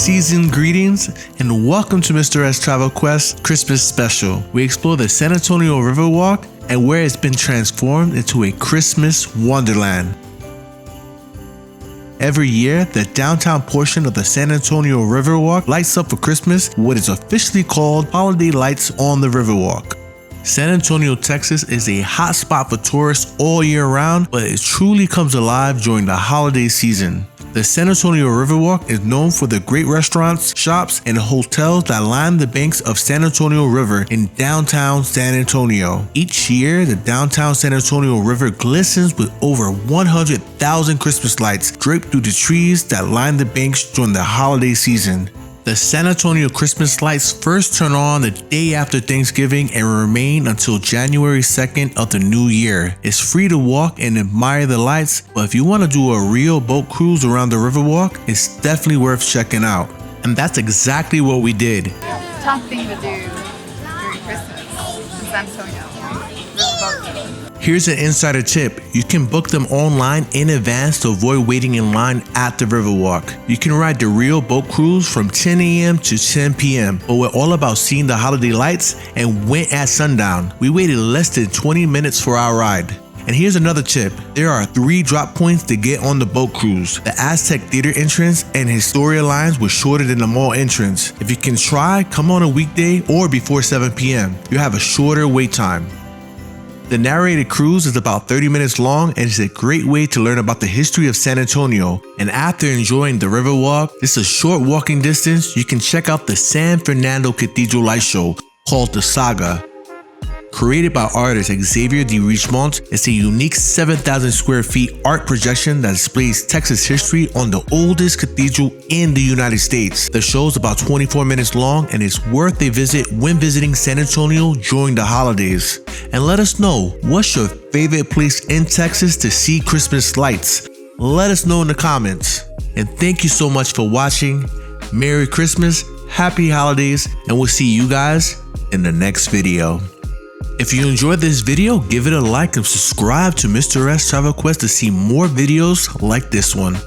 Season greetings and welcome to Mr.S Travel Quest Christmas Special. We explore the San Antonio Riverwalk and where it's been transformed into a Christmas wonderland. Every year, the downtown portion of the San Antonio Riverwalk lights up for Christmas with what is officially called Holiday Lights on the Riverwalk. San Antonio, Texas is a hot spot for tourists all year round, but it truly comes alive during the holiday season. The San Antonio Riverwalk is known for the great restaurants, shops, and hotels that line the banks of San Antonio River in downtown San Antonio. Each year, the downtown San Antonio River glistens with over 100,000 Christmas lights draped through the trees that line the banks during the holiday season. The San Antonio Christmas lights first turn on the day after Thanksgiving and remain until January 2nd of the new year. It's free to walk and admire the lights, but if you want to do a real boat cruise around the Riverwalk, it's definitely worth checking out. And that's exactly what we did. Top thing to do during Christmas in San Antonio. Riverboat. Here's an insider tip. You can book them online in advance to avoid waiting in line at the Riverwalk. You can ride the real boat cruise from 10 a.m. to 10 p.m. But we're all about seeing the holiday lights and went at sundown. We waited less than 20 minutes for our ride. And here's another tip. There are 3 drop points to get on the boat cruise. The Aztec Theater entrance and Historia lines were shorter than the mall entrance. If you can try, come on a weekday or before 7 p.m. You'll have a shorter wait time. The narrated cruise is about 30 minutes long and is a great way to learn about the history of San Antonio. And after enjoying the Riverwalk, it's a short walking distance, you can check out the San Fernando Cathedral Light Show called The Saga. Created by artist Xavier de Richemont, it's a unique 7,000 square feet art projection that displays Texas history on the oldest cathedral in the United States. The show is about 24 minutes long and it's worth a visit when visiting San Antonio during the holidays. And let us know, what's your favorite place in Texas to see Christmas lights? Let us know in the comments. And thank you so much for watching. Merry Christmas, Happy Holidays, and we'll see you guys in the next video. If you enjoyed this video, give it a like and subscribe to Mr.S Travel Quest to see more videos like this one.